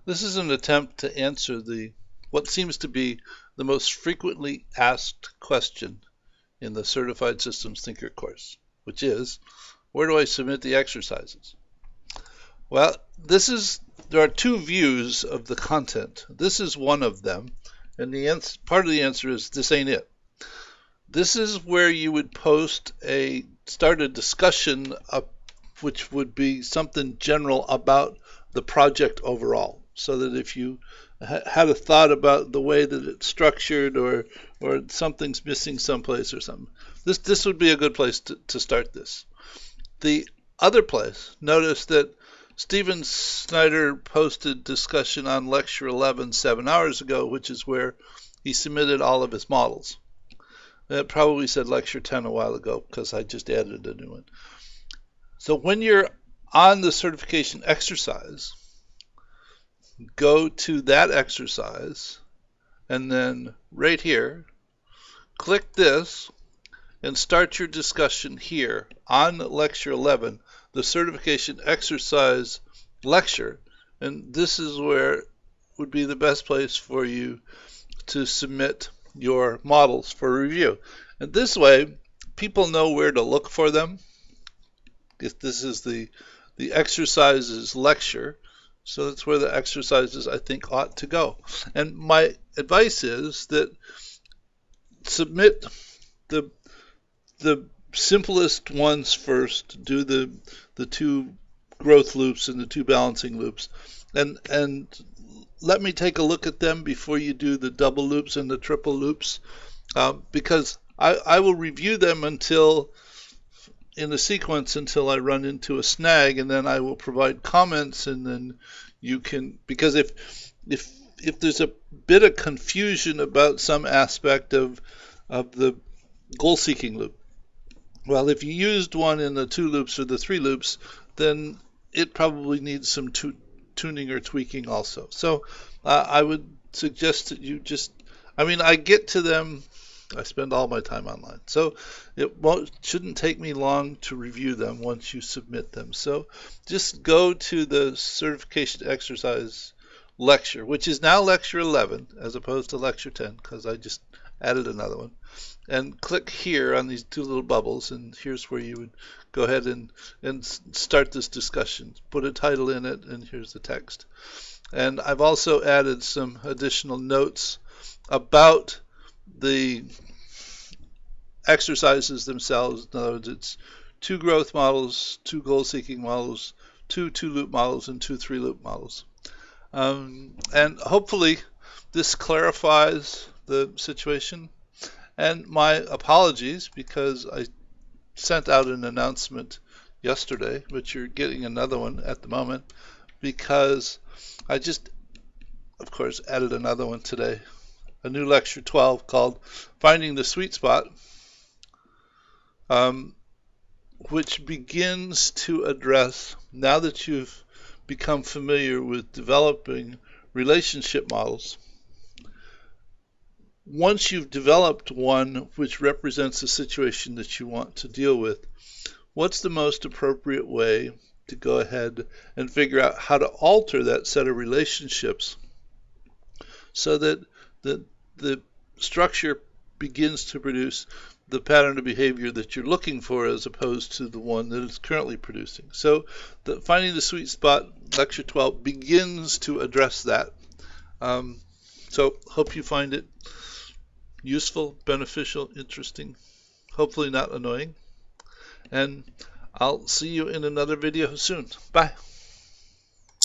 This is an attempt to answer what seems to be the most frequently asked question in the Certified Systems Thinker course, which is, where do I submit the exercises? Well, there are two views of the content. This is one of them, and part of the answer is this ain't it. This is where you would start a discussion which would be something general about the project overall, so that if you had a thought about the way that it's structured, or something's missing someplace or something, this would be a good place to start this. The other place, notice that Stephen Snyder posted discussion on lecture 11 7 hours ago, which is where he submitted all of his models. It probably said lecture 10 a while ago because I just added a new one. So when you're on the certification exercise, go to that exercise, and then right here, click this, and start your discussion here on lecture 11, the certification exercise lecture. And this is where would be the best place for you to submit your models for review. And this way, people know where to look for them. If this is the exercises lecture, so that's where the exercises, I think, ought to go. And my advice is that submit the simplest ones first. Do the two growth loops and the two balancing loops, and let me take a look at them before you do the double loops and the triple loops, because I will review them in a sequence until I run into a snag, and then I will provide comments, and then you can, because if there's a bit of confusion about some aspect of the goal-seeking loop, well, if you used one in the 2 loops or the 3 loops, then it probably needs some tuning or tweaking also. So I would suggest that you I get to them. I spend all my time online, so it shouldn't take me long to review them once you submit them. So just go to the certification exercise lecture, which is now lecture 11 as opposed to lecture 10, because I just added another one, and click here on these two little bubbles, and here's where you would go ahead and start this discussion. Put a title in it, and here's the text. And I've also added some additional notes about the exercises themselves. In other words, it's 2 growth models, 2 goal-seeking models, 2 2-loop models, and 2 3-loop models. And hopefully this clarifies the situation. And my apologies, because I sent out an announcement yesterday, but you're getting another one at the moment, because I just, of course, added another one today. A new lecture 12 called Finding the Sweet Spot, which begins to address, now that you've become familiar with developing relationship models, once you've developed one which represents a situation that you want to deal with, what's the most appropriate way to go ahead and figure out how to alter that set of relationships so that the structure begins to produce the pattern of behavior that you're looking for, as opposed to the one that it's currently producing. So Finding the Sweet Spot, Lecture 12, begins to address that. So hope you find it useful, beneficial, interesting, hopefully not annoying. And I'll see you in another video soon. Bye.